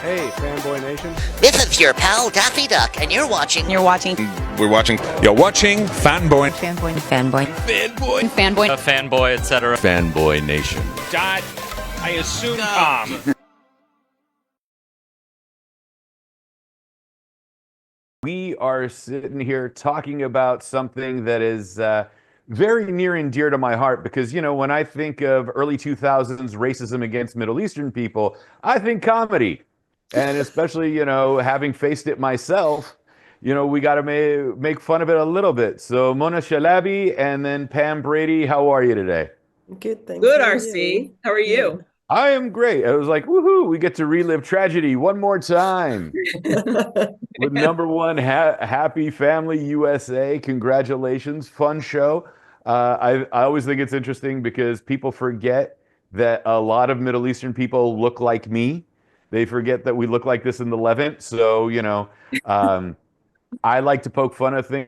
Hey, Fanboy Nation. This is your pal Daffy Duck, and you're watching. You're watching. We're watching. You're watching Fanboy. Fanboy. Fanboy. Fanboy. Fanboy. A fanboy, etc. Fanboy Nation. Dot, I assume Tom. We are sitting here talking about something that is very near and dear to my heart because, you know, when I think of early 2000s racism against Middle Eastern people, I think comedy. And especially, you know, having faced it myself, you know, we got to make fun of it a little bit. So Mona Shalabi and then Pam Brady, how are you today? Good, thanks. Good, How are RC. you? How are you? I am great. I was like, woohoo, we get to relive tragedy one more time. With number one, Happy Family USA. Congratulations. Fun show. I always think it's interesting because people forget that a lot of Middle Eastern people look like me. They forget that we look like this in the Levant. So, you know, I like to poke fun at things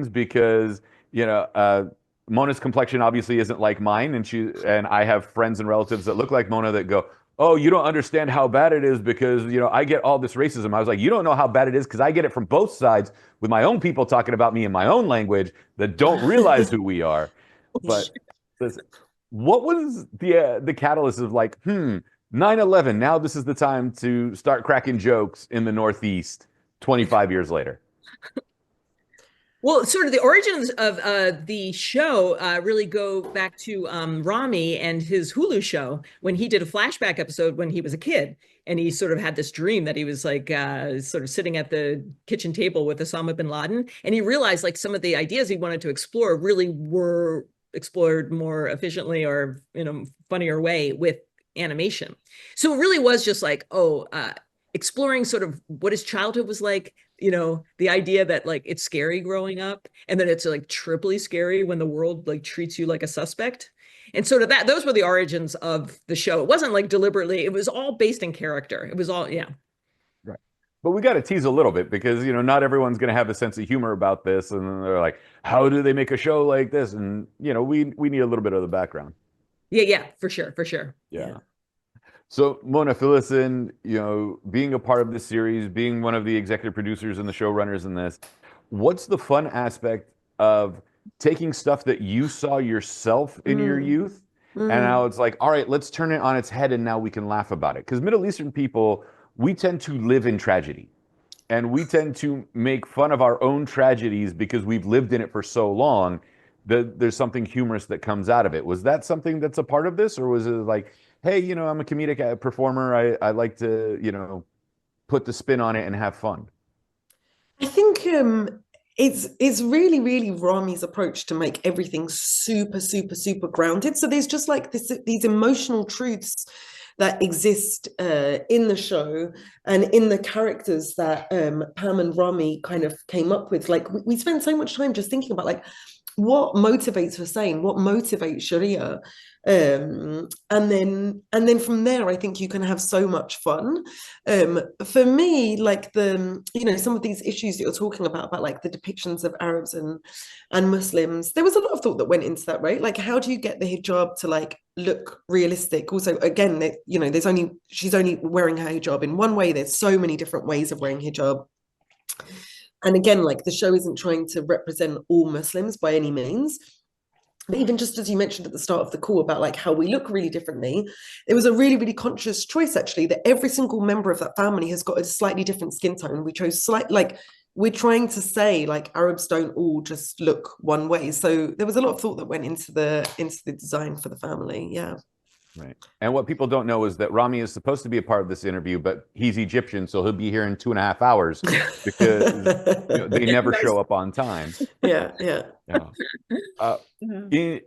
because, you know, Mona's complexion obviously isn't like mine, and I have friends and relatives that look like Mona that go, "Oh, you don't understand how bad it is because, you know, I get all this racism." I was like, "You don't know how bad it is because I get it from both sides with my own people talking about me in my own language that don't realize who we are." But listen, what was the catalyst of like, 9/11, now this is the time to start cracking jokes in the Northeast 25 years later? Well, sort of the origins of the show really go back to Rami and his Hulu show when he did a flashback episode when he was a kid. And he sort of had this dream that he was like sort of sitting at the kitchen table with Osama bin Laden. And he realized like some of the ideas he wanted to explore really were explored more efficiently or in a funnier way with animation. So it really was just like, exploring sort of what his childhood was like, you know, the idea that like it's scary growing up and then it's like triply scary when the world like treats you like a suspect. And sort of that, those were the origins of the show. It wasn't like deliberately, it was all based in character. It was all, yeah. Right. But we got to tease a little bit because, you know, not everyone's going to have a sense of humor about this. And then they're like, how do they make a show like this? And, you know, we need a little bit of the background. Yeah, for sure. Yeah. So Mona, fill us in, you know, being a part of this series, being one of the executive producers and the showrunners in this, what's the fun aspect of taking stuff that you saw yourself in your youth and now it's like, all right, let's turn it on its head and now we can laugh about it? Because Middle Eastern people, we tend to live in tragedy and we tend to make fun of our own tragedies because we've lived in it for so long that there's something humorous that comes out of it. Was that something that's a part of this, or was it like, hey, you know, I'm a comedic performer. I like to, you know, put the spin on it and have fun? I think it's really, really Rami's approach to make everything super, super, super grounded. So there's just like these emotional truths that exist in the show and in the characters that Pam and Rami kind of came up with. Like we spend so much time just thinking about like what motivates Hussein, what motivates Sharia. And then from there I think you can have so much fun. For me, like you know, some of these issues that you're talking about like the depictions of Arabs and Muslims, there was a lot of thought that went into that, right? Like how do you get the hijab to like look realistic? Also, again, you know, she's only wearing her hijab in one way. There's so many different ways of wearing hijab. And again, like the show isn't trying to represent all Muslims by any means. But even just as you mentioned at the start of the call about like how we look really differently, it was a really, really conscious choice actually that every single member of that family has got a slightly different skin tone. We chose like we're trying to say like Arabs don't all just look one way. So there was a lot of thought that went into the design for the family. Yeah. Right. And what people don't know is that Rami is supposed to be a part of this interview, but he's Egyptian, so he'll be here in 2.5 hours because you know, they never show up on time. Yeah.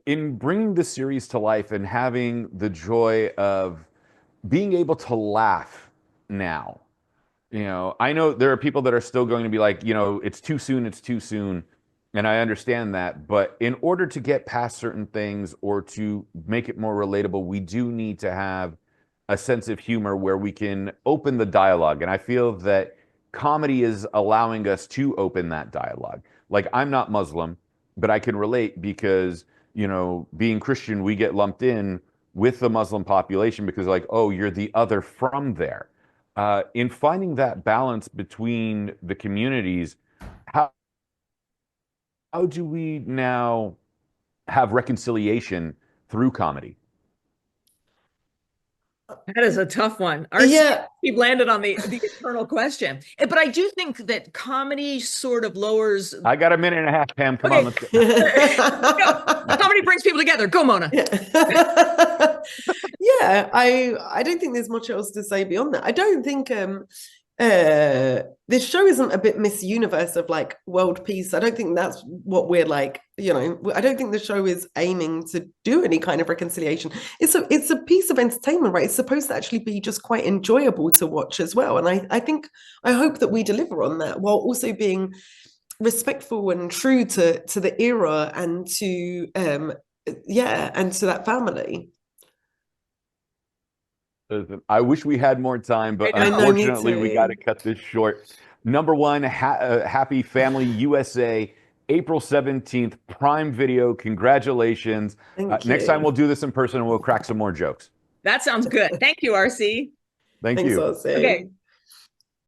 In bringing this series to life and having the joy of being able to laugh now, you know, I know there are people that are still going to be like, you know, it's too soon. And I understand that, but in order to get past certain things or to make it more relatable, we do need to have a sense of humor where we can open the dialogue. And I feel that comedy is allowing us to open that dialogue. Like, I'm not Muslim, but I can relate because, you know, being Christian, we get lumped in with the Muslim population because, like, oh, you're the other from there. In finding that balance between the communities, how do we now have reconciliation through comedy? That is a tough one. RC, Yeah. we've landed on the eternal question. But I do think that comedy sort of lowers. I got a minute and a half, Pam. Come on, let's go. No, comedy brings people together. Go, Mona. Yeah, I don't think there's much else to say beyond that. I don't think this show isn't a bit Miss Universe of like world peace. I don't think that's what we're like, you know. I don't think the show is aiming to do any kind of reconciliation. It's a piece of entertainment, right? It's supposed to actually be just quite enjoyable to watch as well. And I hope that we deliver on that while also being respectful and true to the era and to and to that family. I wish we had more time, but I know, unfortunately, we got to cut this short. Number one, Happy Family USA, April 17th, Prime Video. Congratulations. Next time we'll do this in person and we'll crack some more jokes. That sounds good. Thank you, RC. Thank Thanks, you. RC. Okay.